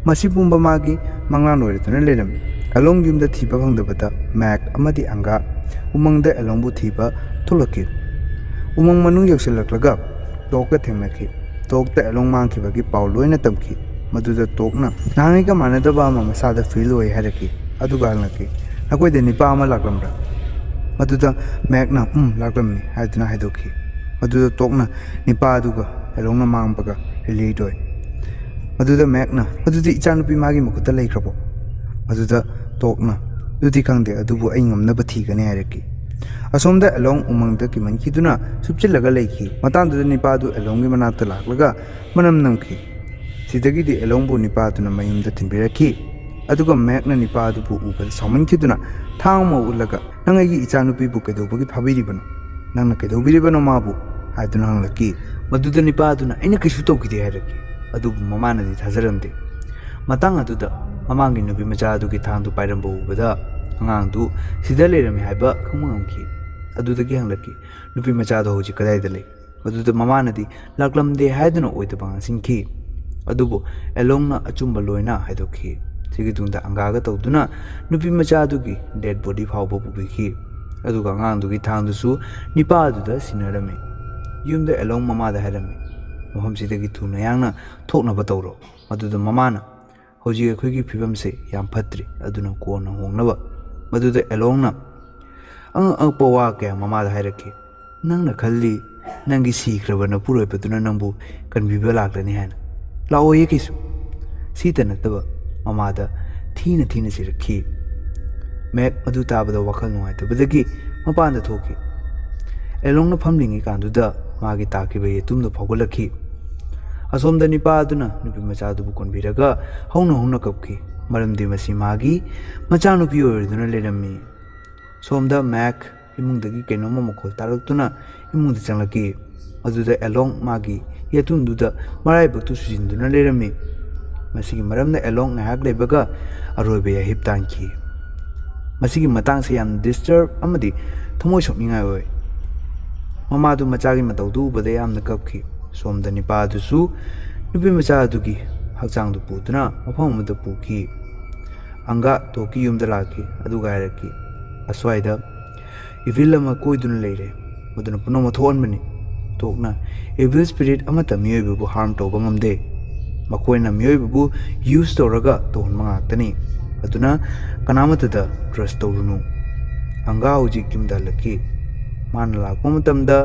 ꯃꯁꯤ ꯄꯨꯝꯕ ꯃꯥꯒꯤ ꯃꯪꯂꯥꯟ ꯑꯣꯏꯔꯗꯨꯅ ꯂꯩꯔꯝꯃꯤ ꯑꯂꯣꯡ ꯌꯨꯝꯗ ꯊꯤꯕ ꯐꯪꯗꯕꯗ ꯃꯦꯛ ꯑꯃꯗꯤ ꯑꯪꯒꯥ ꯎꯃꯪꯗ ꯑꯂꯣꯡꯕꯨ ꯊꯤꯕ ꯊꯣꯛꯂꯛꯈꯤ ꯎꯃꯪ ꯃꯅꯨꯡ ꯌꯧꯁꯤꯜꯂꯛꯂꯒ ꯇꯣꯛꯀ ꯊꯦꯡꯅꯈꯤ ꯇꯣꯛꯇ ꯑꯂꯣꯡ ꯃꯥꯡꯈꯤꯕꯒꯤ ꯄꯥꯎ ꯂꯣꯏꯅ ꯇꯝꯈꯤ ꯃꯗꯨꯗ ꯇꯣꯛꯅ ꯅꯍꯥꯟꯉꯩꯒ ꯃꯥꯟꯅꯗꯕ ꯑꯃ ꯃꯁꯥꯗ ꯐꯤꯜ ꯑꯣꯏ ꯍꯥꯏꯔꯛꯈꯤ ꯑꯗꯨꯒ ꯍꯪꯂꯛꯈꯤ ꯅꯈꯣꯏꯗ ꯅꯤꯄꯥ ꯑꯃ ꯂꯥꯛꯂꯝꯕ꯭ꯔꯥ ꯃꯗꯨꯗ ꯃꯦꯛꯅ ꯂꯥꯛꯂꯝꯃꯤ ꯍꯥꯏꯗꯨꯅ ꯍꯥꯏꯗꯣꯛꯈꯤ ꯃꯗꯨꯗ ꯇꯣꯛꯅ ꯅꯤꯄꯥ ꯑꯗꯨꯒ ꯑꯂꯣꯡꯅ ꯃꯥꯡꯕꯒ ꯔꯤꯂꯦꯠ ꯑꯣꯏ ꯃꯗꯨꯗ ꯃꯦꯛꯅ ꯃꯗꯨꯗꯤ ꯏꯆꯥꯅꯨꯄꯤ ꯃꯥꯒꯤ ꯃꯈꯨꯠꯇ ꯂꯩꯈ꯭ꯔꯕꯣ ꯃꯗꯨꯗ ꯇꯣꯛꯅ ꯑꯗꯨꯗꯤ ꯈꯪꯗꯦ ꯑꯗꯨꯕు ꯑꯩ ꯉꯝꯅꯕ ꯊꯤꯒꯅꯤ ꯍꯥꯏꯔꯛꯈꯤ ꯑꯁꯣꯝꯗ ꯑꯂꯣꯡ ꯎꯃꯪꯗ ꯀꯤꯃꯟꯈꯤꯗꯨꯅ ꯁꯨꯞꯆꯤꯜꯂꯒ ꯂꯩꯈꯤ ꯃꯇꯥꯡꯗꯨꯗ ꯅꯤꯄꯥꯗꯨ ꯑꯂꯣꯡꯒꯤ ꯃꯅꯥꯛꯇ ꯂꯥꯛꯂꯒ ꯃꯅꯝ ꯅꯝꯈꯤ ꯁꯤꯗꯒꯤꯗꯤ ꯑꯂꯣꯡꯕꯨ ꯅꯤꯄꯥꯗꯨꯅ ꯃꯌꯨꯝꯗ ꯊꯤꯟꯕꯤꯔꯛꯈꯤ ꯑꯗꯨꯒ ꯃꯦꯛꯅ ꯅꯤꯄꯥꯗꯨꯕꯨ ꯎꯕꯗ ꯁꯥꯎꯃꯟꯈꯤꯗꯨꯅ ꯊꯥꯡ ꯑꯃ ꯎꯠꯂꯒ ꯅꯪ ꯑꯩꯒꯤ ꯏꯆꯥꯅꯨꯄꯤꯕꯨ ꯀꯩꯗꯧꯕꯒꯤ ꯐꯥꯕꯤꯔꯤꯕꯅꯣ ꯅꯪꯅ ꯀꯩꯗꯧꯕꯤꯔꯤꯕꯅꯣ ꯃꯥꯕꯨ ꯍꯥꯏꯗꯨꯅ ꯍꯪꯂꯛꯈꯤ ꯃꯗꯨꯗ ꯅꯤꯄꯥꯗꯨꯅ ꯑꯩꯅ ꯀꯩꯁꯨ ꯇꯧꯈꯤꯗꯦ ꯍꯥꯏꯔꯛꯈꯤ ꯑꯗꯨꯕꯨ ꯃꯃꯥꯅꯗꯤ ꯊꯥꯖꯔꯝꯗꯦ ꯃꯇꯥꯡ ꯑꯗꯨꯗ ꯃꯃꯥꯡꯒꯤ ꯅꯨꯄꯤ ꯃꯆꯥ ꯑꯗꯨꯒꯤ ꯊꯥꯡꯗꯨ ꯄꯥꯏꯔꯝꯕ ꯎꯕꯗ ꯑꯉꯥꯡꯗꯨ ꯁꯤꯗ ꯂꯩꯔꯝꯃꯤ ꯍꯥꯏꯕ ꯈꯪꯕ ꯉꯝꯈꯤ ꯑꯗꯨꯗꯒꯤ ꯍꯪꯂꯛꯈꯤ ꯅꯨꯄꯤ ꯃꯆꯥꯗꯣ ꯍꯧꯖꯤꯛ ꯀꯗꯥꯏꯗ ꯂꯩ ꯃꯗꯨꯗ ꯃꯃꯥꯅꯗꯤ ꯂꯥꯛꯂꯝꯗꯦ ꯍꯥꯏꯗꯨꯅ ꯑꯣꯏꯗꯕ ꯉꯥꯡꯁꯤꯟꯈꯤ ꯑꯗꯨꯕु ꯑꯂꯣꯡꯅ ꯑꯆꯨꯝꯕ ꯂꯣꯏꯅ ꯍꯥꯏꯗꯣꯛꯈꯤ ꯁꯤꯒꯤ ꯇꯨꯡꯗ ꯑꯪꯒꯥꯒ ꯇꯧꯗꯨꯅ ꯅꯨꯄꯤ ꯃꯆꯥ ꯑꯗꯨꯒꯤ ꯗꯦꯗ ꯕꯣꯗꯤ ꯐꯥꯎꯕ ꯄꯨꯕꯤꯈꯤ ꯑꯗꯨꯒ ꯑꯉꯥꯡꯗꯨꯒꯤ ꯊꯥꯡꯗꯨꯁꯨ ꯅꯤꯄꯥ ꯑꯗꯨꯗ ꯁꯤꯟꯅꯔꯝꯃꯤ ꯌꯨꯝꯗ ꯑꯂꯣꯡ ꯃꯃꯥꯗ ꯍꯥꯏꯔꯝꯃꯤ ꯃꯐꯝꯁꯤꯗꯒꯤ ꯊꯨꯅ ꯌꯥꯡꯅ ꯊꯣꯛꯅꯕ ꯇꯧꯔꯣ ꯃꯗꯨꯗ ꯃꯃꯥꯅ ꯍꯧꯖꯤꯛ ꯑꯩꯈꯣꯏꯒꯤ ꯐꯤꯕꯝꯁꯦ ꯌꯥꯝ ꯐꯠꯇ꯭ꯔꯤ ꯑꯗꯨꯅ ꯀꯣꯟꯅ ꯍꯣꯡꯅꯕ ꯃꯗꯨꯗ ꯑꯂꯣꯡꯅ ꯑꯉꯛꯄ ꯋꯥ ꯀꯌꯥ ꯃꯃꯥꯗ ꯍꯥꯏꯔꯛꯈꯤ ꯅꯪꯅ ꯈꯜꯂꯤ ꯅꯪꯒꯤ ꯁꯤꯈ꯭ꯔꯕ ꯅꯄꯨꯔꯣꯏꯕꯗꯨꯅ ꯅꯪꯕु ꯀꯟꯕꯤꯕ ꯂꯥꯛꯂꯅꯤ ꯍꯥꯏꯅ ꯂꯥꯛꯑꯣꯌꯦ ꯀꯩꯁꯨ ꯁꯤꯇ ꯅꯠꯇꯕ ꯃꯃꯥꯗ ꯊꯤꯅ ꯊꯤꯅ ꯆꯩꯔꯛꯈꯤ ꯃꯦꯛ ꯑꯗꯨ ꯇꯥꯕꯗ ꯋꯥꯈꯜ ꯅꯨꯡꯉꯥꯏꯇꯕꯗꯒꯤ ꯃꯄꯥꯟꯗ ꯊꯣꯛꯈꯤ ꯑꯂꯣꯡꯅ ꯐꯝꯂꯤꯉꯩꯀꯥꯟꯗꯨꯗ ꯃꯥꯒꯤ ꯇꯥꯈꯤꯕ ꯌꯦꯇꯨꯝꯗꯨ ꯐꯥꯎꯒꯠꯂꯛꯈꯤ ꯑꯁꯣꯝꯗ ꯅꯤꯄꯥ ꯑꯗꯨꯅ ꯅꯨꯄꯤ ꯃꯆꯥꯗꯨꯕꯨ ꯀꯣꯟꯕꯤꯔꯒ ꯍꯧꯅ ꯍꯧꯅ ꯀꯞꯈꯤ ꯃꯔꯝꯗꯤ ꯃꯁꯤ ꯃꯥꯒꯤ ꯃꯆꯥꯅꯨꯄꯤ ꯑꯣꯏꯔꯗꯨꯅ ꯂꯩꯔꯝꯃꯤ ꯁꯣꯝꯗ ꯃꯦꯛ ꯏꯃꯨꯡꯗꯒꯤ ꯀꯩꯅꯣꯝꯃ ꯃꯈꯣꯜ ꯇꯥꯔꯛꯇꯨꯅ ꯏꯃꯨꯡꯗ ꯆꯪꯂꯛꯈꯤ ꯑꯗꯨꯗ ꯑꯂꯣꯡ ꯃꯥꯒꯤ ꯌꯦꯇꯨꯝꯗꯨꯗ ꯃꯔꯥꯏꯕꯛꯇꯨ ꯁꯨꯖꯤꯟꯗꯨꯅ ꯂꯩꯔꯝꯃꯤ ꯃꯁꯤꯒꯤ ꯃꯔꯝꯅ ꯑꯂꯣꯡ ꯉꯥꯏꯍꯥꯛ ꯂꯩꯕꯒ ꯑꯔꯣꯏꯕ ꯌꯥꯍꯤꯞ ꯇꯥꯟꯈꯤ ꯃꯁꯤꯒꯤ ꯃꯇꯥꯡꯁꯦ ꯌꯥꯝꯅ ꯗꯤꯁꯇꯔꯕ ꯑꯃꯗꯤ ꯊꯃꯣꯏ ꯁꯣꯛꯅꯤꯡꯉꯥꯏ ꯑꯣꯏ꯫ ꯃꯃꯥꯗꯨ ꯃꯆꯥꯒꯤ ꯃꯇꯧꯗꯨ ꯎꯕꯗ ꯌꯥꯝꯅ ꯀꯞꯈꯤ꯫ ꯁꯣꯝꯗ ꯅꯤꯄꯥ ꯑꯗꯨꯁꯨ ꯅꯨꯄꯤ ꯃꯆꯥ ꯑꯗꯨꯒꯤ ꯍꯛꯆꯥꯡꯗꯨ ꯄꯨꯗꯨꯅ ꯃꯐꯝ ꯑꯃꯗ ꯄꯨꯈꯤ꯫ ꯑꯪꯒꯥ ꯇꯣꯛꯀꯤ ꯌꯨꯝꯗ ꯂꯥꯛꯈꯤ ꯑꯗꯨꯒ ꯍꯥꯏꯔꯛꯈꯤ, ꯑꯁ꯭ꯋꯥꯏꯗ ꯏꯚꯤꯜ ꯑꯃ ꯀꯣꯏꯗꯨꯅ ꯂꯩꯔꯦ, ꯃꯗꯨꯅ ꯄꯨꯝꯅꯃꯛ ꯊꯣꯛꯍꯟꯕꯅꯤ꯫ ꯇꯣꯛꯅ ꯏꯚꯤꯜ ꯁ꯭ꯄꯤꯔꯤꯠ ꯑꯃꯠꯇ ꯃꯤꯑꯣꯏꯕꯕꯨ ꯍꯥꯔꯝ ꯇꯧꯕ ꯉꯝꯗꯦ, ꯃꯈꯣꯏꯅ ꯃꯤꯑꯣꯏꯕꯕꯨ ꯌꯨꯁ ꯇꯧꯔꯒ ꯇꯧꯍꯟꯕ ꯉꯥꯛꯇꯅꯤ, ꯑꯗꯨꯅ ꯀꯅꯥꯃꯠꯇꯗ ꯇ꯭ꯔꯁ ꯇꯧꯔꯨꯅꯨ꯫ ꯑꯪꯒꯥ ꯍꯧꯖꯤꯛ ꯌꯨꯝꯗ ꯍꯜꯂꯛꯈꯤ꯫ ꯃꯥꯅ ꯂꯥꯛꯄ ꯃꯇꯝꯗ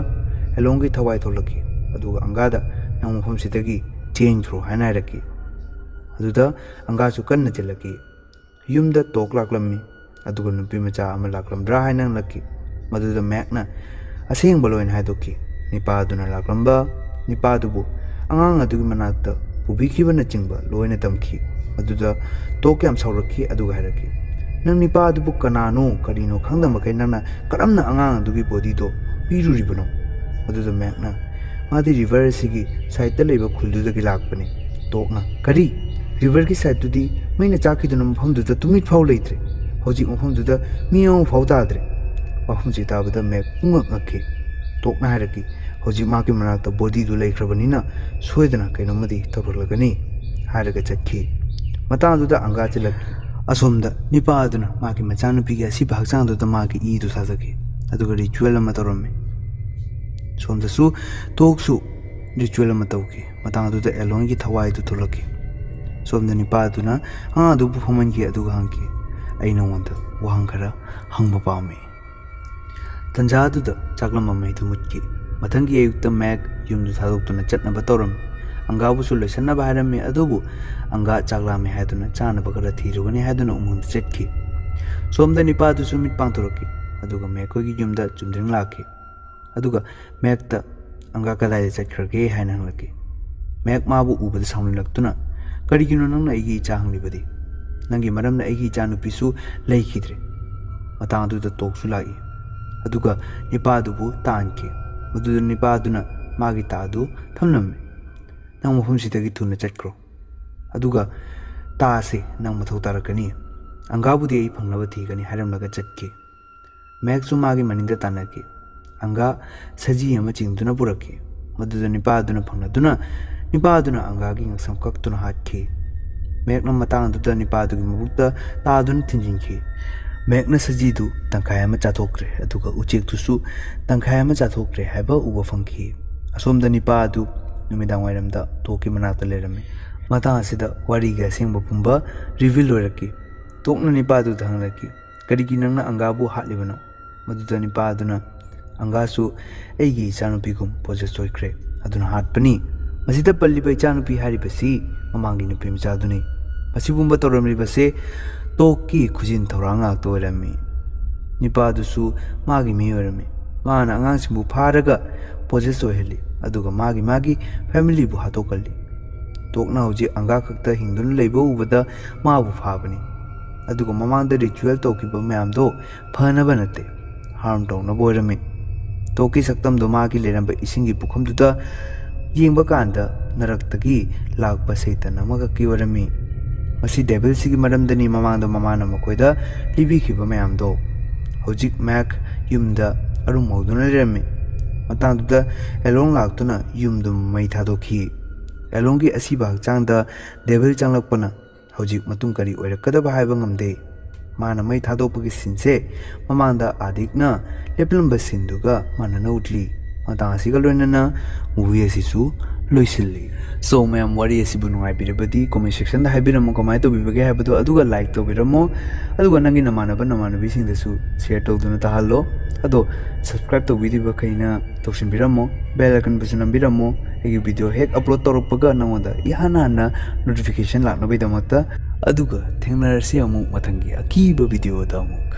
ꯑꯦꯂꯣꯡꯒꯤ ꯊꯋꯥꯏ ꯊꯣꯛꯂꯛꯈꯤ ꯑꯗꯨꯒ ꯑꯪꯒꯥꯗ ꯅꯪ ꯃꯐꯝꯁꯤꯗꯒꯤ ꯆꯦꯟꯈ꯭ꯔꯣ ꯍꯥꯏꯅ ꯍꯥꯏꯔꯛꯈꯤ꯫ ꯑꯗꯨꯗ ꯑꯪꯒꯥꯁꯨ ꯀꯟꯅ ꯆꯦꯜꯂꯛꯈꯤ꯫ ꯌꯨꯝꯗ ꯇꯣꯛ ꯂꯥꯛꯂꯝꯃꯤ ꯑꯗꯨꯒ ꯅꯨꯄꯤ ꯃꯆꯥ ꯑꯃ ꯂꯥꯛꯂꯝꯗ꯭ꯔꯥ ꯍꯥꯏꯅ ꯍꯪꯂꯛꯈꯤ꯫ ꯃꯗꯨꯗ ꯃꯦꯛꯅ ꯑꯁꯦꯡꯕ ꯂꯣꯏꯅ ꯍꯥꯏꯗꯣꯛꯈꯤ꯫ ꯅꯤꯄꯥ ꯑꯗꯨꯅ ꯂꯥꯛꯂꯝꯕ ꯅꯤꯄꯥ ꯑꯗꯨꯕꯨ ꯑꯉꯥꯡ ꯑꯗꯨꯒꯤ ꯃꯅꯥꯛꯇ ꯄꯨꯕꯤꯈꯤꯕꯅꯆꯤꯡꯕ ꯂꯣꯏꯅ ꯇꯝꯈꯤ꯫ ꯃꯗꯨꯗ ꯇꯣꯛ ꯌꯥꯝ ꯁꯥꯎꯔꯛꯈꯤ ꯑꯗꯨꯒ ꯍꯥꯏꯔꯛꯈꯤ, ꯅꯪ ꯅꯤꯄꯥ ꯑꯗꯨꯕꯨ ꯀꯅꯥꯅꯣ ꯀꯔꯤꯅꯣ ꯈꯪꯗꯃꯈꯩ ꯅꯪꯅ ꯀꯔꯝꯅ ꯑꯉꯥꯡ ꯑꯗꯨꯒꯤ ꯕꯣꯗꯤꯗꯣ ꯄꯤꯔꯨꯔꯤꯕꯅꯣ? ꯃꯗꯨꯗ ꯃꯦꯛꯅ ꯃꯥꯗꯤ ꯔꯤꯚꯔ ꯑꯁꯤꯒꯤ ꯁꯥꯏꯠꯇ ꯂꯩꯕ ꯈꯨꯜꯗꯨꯗꯒꯤ ꯂꯥꯛꯄꯅꯤ꯫ ꯇꯣꯛꯅ ꯀꯔꯤ? ꯔꯤꯚꯔꯒꯤ ꯁꯥꯏꯠꯇꯨꯗꯤ ꯃꯩꯅ ꯆꯥꯛꯈꯤꯗꯨꯅ ꯃꯐꯝꯗꯨꯗ ꯇꯨꯃꯤꯠ ꯐꯥꯎ ꯂꯩꯇ꯭ꯔꯦ, ꯍꯧꯖꯤꯛ ꯃꯐꯝꯗꯨꯗ ꯃꯤ ꯑꯃ ꯐꯥꯎ ꯇꯥꯗ꯭ꯔꯦ꯫ ꯋꯥꯐꯝꯁꯤ ꯇꯥꯕꯗ ꯃꯦꯛ ꯄꯨꯡꯉꯛ ꯉꯛꯈꯤ꯫ ꯇꯣꯛꯅ ꯍꯥꯏꯔꯛꯈꯤ, ꯍꯧꯖꯤꯛ ꯃꯥꯒꯤ ꯃꯅꯥꯛꯇ ꯕꯣꯗꯤꯗꯨ ꯂꯩꯈ꯭ꯔꯕꯅꯤꯅ ꯁꯣꯏꯗꯅ ꯀꯩꯅꯣꯝꯃꯗꯤ ꯇꯧꯔꯛꯂꯒꯅꯤ ꯍꯥꯏꯔꯒ ꯆꯠꯈꯤ꯫ ꯃꯇꯥꯡꯗꯨꯗ ꯑꯪꯒꯥ ꯆꯦꯜꯂꯛꯈꯤ꯫ ꯑꯁꯣꯝꯗ ꯅꯤꯄꯥ ꯑꯗꯨꯅ ꯃꯥꯒꯤ ꯃꯆꯥꯅꯨꯄꯤꯒꯤ ꯑꯁꯤꯕ ꯍꯛꯆꯥꯡꯗꯨꯗ ꯃꯥꯒꯤ ꯏꯗꯨ ꯊꯥꯖꯈꯤ ꯑꯗꯨꯒ ꯔꯤꯆꯨꯋꯦꯜ ꯑꯃ ꯇꯧꯔꯝꯃꯤ꯫ ꯁꯣꯝꯗꯁꯨ ꯇꯣꯛꯁꯨ ꯔꯤꯆꯨꯋꯦꯜ ꯑꯃ ꯇꯧꯈꯤ꯫ ꯃꯇꯥꯡꯗꯨꯗ ꯑꯦꯂꯣꯟꯒꯤ ꯊꯋꯥꯏꯗꯨ ꯊꯣꯛꯂꯛꯈꯤ꯫ ꯁꯣꯝꯗ ꯅꯤꯄꯥ ꯑꯗꯨꯅ ꯑꯉꯥꯡ ꯑꯗꯨꯕꯨ ꯐꯝꯍꯟꯈꯤ ꯑꯗꯨꯒ ꯍꯪꯈꯤ, ꯑꯩ ꯅꯉꯣꯟꯗ ꯋꯥꯍꯪ ꯈꯔ ꯍꯪꯕ ꯄꯥꯝꯃꯤ꯫ ꯇꯟꯖꯥ ꯑꯗꯨꯗ ꯆꯥꯛꯂꯝꯕ ꯃꯩꯗꯨ ꯃꯨꯠꯈꯤ꯫ ꯃꯊꯪꯒꯤ ꯑꯌꯨꯛꯇ ꯃꯦꯛ ꯌꯨꯝꯗꯨ ꯊꯥꯗꯣꯛꯇꯨꯅ ꯆꯠꯅꯕ ꯇꯧꯔꯝꯃꯤ꯫ ꯑꯪꯒꯥꯕꯨꯁꯨ ꯂꯣꯏꯁꯤꯟꯅꯕ ꯍꯥꯏꯔꯝꯃꯤ ꯑꯗꯨꯕꯨ ꯑꯪꯒꯥ ꯆꯥꯛꯂꯥꯝꯃꯤ ꯍꯥꯏꯗꯨꯅ ꯆꯥꯅꯕ ꯈꯔ ꯊꯤꯔꯨꯒꯅꯤ ꯍꯥꯏꯗꯨꯅ ꯎꯃꯪꯗ ꯆꯠꯈꯤ꯫ ꯁꯣꯝꯗ ꯅꯤꯄꯥ ꯑꯗꯨꯁꯨ ꯃꯤꯠ ꯄꯥꯡꯊꯣꯔꯛꯈꯤ ꯑꯗꯨꯒ ꯃꯦꯛꯈꯣꯏꯒꯤ ꯌꯨꯝꯗ ꯆꯨꯝꯗ꯭ꯔꯤꯡ ꯂꯥꯛꯈꯤ ꯑꯗꯨꯒ ꯃꯦꯛꯇ ꯑꯪꯒꯥ ꯀꯗꯥꯏꯗ ꯆꯠꯈ꯭ꯔꯒꯦ ꯍꯥꯏꯅ ꯍꯪꯂꯛꯈꯤ꯫ ꯃꯦꯛ ꯃꯥꯕꯨ ꯎꯕꯗ ꯁꯥꯎꯅꯤꯡꯂꯛꯇꯨꯅ, ꯀꯔꯤꯒꯤꯅꯣ ꯅꯪꯅ ꯑꯩꯒꯤ ꯏꯆꯥ ꯍꯪꯂꯤꯕꯗꯤ? ꯅꯪꯒꯤ ꯃꯔꯝꯅ ꯑꯩꯒꯤ ꯏꯆꯥꯅꯨꯄꯤꯁꯨ ꯂꯩꯈꯤꯗ꯭ꯔꯦ꯫ ꯃꯇꯥꯡ ꯑꯗꯨꯗ ꯇꯣꯛꯁꯨ ꯂꯥꯛꯏ ꯑꯗꯨꯒ ꯅꯤꯄꯥ ꯑꯗꯨꯕꯨ ꯇꯥꯟꯈꯤ꯫ ꯃꯗꯨꯗ ꯅꯤꯄꯥ ꯑꯗꯨꯅ ꯃꯥꯒꯤ ꯇꯥ ꯑꯗꯨ ꯊꯝꯂꯝꯃꯤ꯫ ꯅꯪ ꯃꯐꯝꯁꯤꯗꯒꯤ ꯊꯨꯅ ꯆꯠꯈ꯭ꯔꯣ, ꯑꯗꯨꯒ ꯇꯥ ꯑꯁꯤ ꯅꯪ ꯃꯊꯧ ꯇꯥꯔꯛꯀꯅꯤ꯫ ꯑꯪꯒꯥꯕꯨꯗꯤ ꯑꯩ ꯐꯪꯅꯕ ꯊꯤꯒꯅꯤ ꯍꯥꯏꯔꯝꯂꯒ ꯆꯠꯈꯤ꯫ ꯃꯦꯛꯁꯨ ꯃꯥꯒꯤ ꯃꯅꯤꯡꯗ ꯇꯥꯟꯅꯈꯤ꯫ ꯑꯪꯒꯥ ꯁꯖꯤ ꯑꯃ ꯆꯤꯡꯗꯨꯅ ꯄꯨꯔꯛꯈꯤ꯫ ꯃꯗꯨꯗ ꯅꯤꯄꯥ ꯑꯗꯨꯅ ꯐꯪꯂꯗꯨꯅ ꯅꯤꯄꯥ ꯑꯗꯨꯅ ꯑꯪꯒꯥꯒꯤ ꯉꯛꯁꯝ ꯀꯛꯇꯨꯅ ꯍꯥꯠꯈꯤ꯫ ꯃꯦꯛꯅ ꯃꯇꯥꯡ ꯑꯗꯨꯗ ꯅꯤꯄꯥ ꯑꯗꯨꯒꯤ ꯃꯕꯨꯛꯇ ꯇꯥꯗꯨꯅ ꯊꯤꯟꯖꯤꯟꯈꯤ꯫ ꯃꯦꯛꯅ ꯁꯖꯤꯗꯨ ꯇꯪꯈꯥꯏ ꯑꯃ ꯆꯥꯊꯣꯛꯈ꯭ꯔꯦ ꯑꯗꯨꯒ ꯎꯆꯦꯛꯇꯨꯁꯨ ꯇꯪꯈꯥꯏ ꯑꯃ ꯆꯥꯊꯣꯛꯈ꯭ꯔꯦ ꯍꯥꯏꯕ ꯎꯕ ꯐꯪꯈꯤ꯫ ꯑꯁꯣꯝꯗ ꯅꯤꯄꯥ ꯑꯗꯨ ꯅꯨꯃꯤꯗꯥꯡꯋꯥꯏꯔꯝꯗ ꯇꯣꯛꯀꯤ ꯃꯅꯥꯛꯇ ꯂꯩꯔꯝꯃꯤ꯫ ꯃꯇꯥꯡ ꯑꯁꯤꯗ ꯋꯥꯔꯤꯒꯤ ꯑꯁꯦꯡꯕ ꯄꯨꯝꯕ ꯔꯤꯚꯤꯜ ꯑꯣꯏꯔꯛꯈꯤ꯫ ꯇꯣꯛꯅ ꯅꯤꯄꯥ ꯑꯗꯨꯗ ꯍꯪꯂꯛꯈꯤ, ꯀꯔꯤꯒꯤ ꯅꯪꯅ ꯑꯪꯒꯥꯕꯨ ꯍꯥꯠꯂꯤꯕꯅꯣ? ꯃꯗꯨꯗ ꯅꯤꯄꯥ ꯑꯗꯨꯅ, ꯑꯪꯒꯥꯁꯨ ꯑꯩꯒꯤ ꯏꯆꯥꯅꯨꯄꯤꯒꯨꯝ ꯄꯣꯖꯦꯁ ꯑꯣꯏꯈ꯭ꯔꯦ ꯑꯗꯨꯅ ꯍꯥꯠꯄꯅꯤ꯫ ꯃꯁꯤꯗ ꯄꯜꯂꯤꯕ ꯏꯆꯥꯅꯨꯄꯤ ꯍꯥꯏꯔꯤꯕꯁꯤ ꯃꯃꯥꯡꯒꯤ ꯅꯨꯄꯤ ꯃꯆꯥꯗꯨꯅꯤ꯫ ꯃꯁꯤꯒꯨꯝꯕ ꯇꯧꯔꯝꯂꯤꯕꯁꯦ ꯇꯣꯛꯀꯤ ꯈꯨꯖꯤꯟ ꯊꯧꯔꯥꯡ ꯉꯥꯛꯇ ꯑꯣꯏꯔꯝꯃꯤ꯫ ꯅꯤꯄꯥ ꯑꯗꯨꯁꯨ ꯃꯥꯒꯤ ꯃꯤ ꯑꯣꯏꯔꯝꯃꯤ꯫ ꯃꯥꯅ ꯑꯉꯥꯡꯁꯤꯡꯕꯨ ꯐꯥꯔꯒ ꯄꯣꯖꯦꯁ ꯑꯣꯏꯍꯜꯂꯤ ꯑꯗꯨꯒ ꯃꯥꯒꯤ ꯐꯦꯃꯤꯂꯤꯕꯨ ꯍꯥꯠꯇꯣꯛꯍꯜꯂꯤ꯫ ꯇꯣꯛꯅ ꯍꯧꯖꯤꯛ ꯑꯪꯒꯥ ꯈꯛꯇ ꯍꯤꯡꯗꯨꯅ ꯂꯩꯕ ꯎꯕꯗ ꯃꯥꯕꯨ ꯐꯥꯕꯅꯤ, ꯑꯗꯨꯒ ꯃꯃꯥꯡꯗ ꯔꯤꯆꯨꯋꯦꯜ ꯇꯧꯈꯤꯕ ꯃꯌꯥꯝꯗꯣ ꯐꯅꯕ ꯅꯠꯇꯦ, ꯍꯥꯔꯝ ꯇꯧꯅꯕ ꯑꯣꯏꯔꯝꯃꯤ꯫ ꯇꯣꯛꯀꯤ ꯁꯛꯇꯝꯗꯣ ꯃꯥꯒꯤ ꯂꯩꯔꯝꯕ ꯏꯁꯤꯡꯒꯤ ꯄꯨꯈꯝꯗꯨꯗ ꯌꯦꯡꯕ ꯀꯥꯟꯗ ꯅꯔꯛꯇꯒꯤ ꯂꯥꯛꯄ ꯁꯩꯇꯟ ꯑꯃꯈꯛꯀꯤ ꯑꯣꯏꯔꯝꯃꯤ꯫ ꯃꯁꯤ ꯗꯦꯚꯤꯜꯁꯤꯒꯤ ꯃꯔꯝꯗꯅꯤ ꯃꯃꯥꯡꯗ ꯃꯃꯥꯅ ꯃꯈꯣꯏꯗ ꯂꯤꯕꯤꯈꯤꯕ ꯃꯌꯥꯝꯗꯣ꯫ ꯍꯧꯖꯤꯛ ꯃꯦꯛ ꯌꯨꯝꯗ ꯑꯔꯨꯝ ꯍꯧꯗꯨꯅ ꯂꯩꯔꯝꯃꯤ꯫ ꯃꯇꯥꯡꯗꯨꯗ ꯑꯦꯂꯣꯡ ꯂꯥꯛꯇꯨꯅ ꯌꯨꯝꯗꯨ ꯃꯩ ꯊꯥꯗꯣꯛꯈꯤ꯫ ꯑꯦꯂꯣꯡꯒꯤ ꯑꯁꯤꯕ ꯍꯛꯆꯥꯡꯗ ꯗꯦꯚꯤꯜ ꯆꯪꯂꯛꯄꯅ ꯍꯧꯖꯤꯛ ꯃꯇꯨꯡ ꯀꯔꯤ ꯑꯣꯏꯔꯛꯀꯗꯕ ꯍꯥꯏꯕ ꯉꯝꯗꯦ꯫ ꯃꯥꯅ ꯃꯩ ꯊꯥꯗꯣꯛꯄꯒꯤ ꯁꯤꯟꯁꯦ ꯃꯃꯥꯡꯗ ꯑꯥꯗꯤꯛꯅ ꯂꯦꯞꯂꯝꯕ ꯁꯤꯟꯗꯨꯒ ꯃꯥꯟꯅꯅ ꯎꯠꯂꯤ꯫ ꯃꯇꯥꯡ ꯑꯁꯤꯒ ꯂꯣꯏꯅꯅ ꯃꯨꯚꯤ ꯑꯁꯤꯁꯨ ꯂꯣꯏꯁꯤꯜꯂꯤ꯫ ꯁꯣ ꯃꯌꯥꯝ ꯋꯥꯔꯤ ꯑꯁꯤꯕꯨ ꯅꯨꯡꯉꯥꯏꯕꯤꯔꯕꯗꯤ ꯀꯣꯃꯦꯟ ꯁꯦꯛꯁꯟꯗ ꯍꯥꯏꯕꯤꯔꯝꯃꯣ ꯀꯃꯥꯏꯅ ꯇꯧꯕꯤꯕꯒꯦ ꯍꯥꯏꯕꯗꯣ, ꯑꯗꯨꯒ ꯂꯥꯏꯛ ꯇꯧꯕꯤꯔꯝꯃꯣ, ꯑꯗꯨꯒ ꯅꯪꯒꯤ ꯅꯃꯥꯟꯅꯕꯤꯁꯤꯡꯗꯁꯨ ꯁꯦꯌꯔ ꯇꯧꯗꯨꯅ ꯇꯥꯍꯜꯂꯣ꯫ ꯑꯗꯣ ꯁꯕꯁꯀ꯭ꯔꯥꯏꯕ ꯇꯧꯕꯤꯗ꯭ꯔꯤꯕꯈꯩꯅ ꯇꯧꯁꯤꯟꯕꯤꯔꯝꯃꯣ, ꯕꯦꯜ ꯑꯥꯏꯀꯟꯕꯨꯁꯨ ꯅꯝꯕꯤꯔꯝꯃꯣ, ꯑꯩꯒꯤ ꯚꯤꯗꯤꯑꯣ ꯍꯦꯛ ꯑꯞꯂꯣꯗ ꯇꯧꯔꯛꯄꯒ ꯅꯉꯣꯟꯗ ꯏꯍꯥꯟ ꯍꯥꯟꯅ ꯅꯣꯇꯤꯐꯤꯀꯦꯁꯟ ꯂꯥꯛꯅꯕꯒꯤꯗꯃꯛꯇ꯫ ꯑꯗꯨꯒ ꯊꯦꯡꯅꯔꯁꯤ ꯑꯃꯨꯛ ꯃꯊꯪꯒꯤ ꯑꯀꯤꯕ ꯚꯤꯗꯤꯑꯣꯗ ꯑꯃꯨꯛ꯫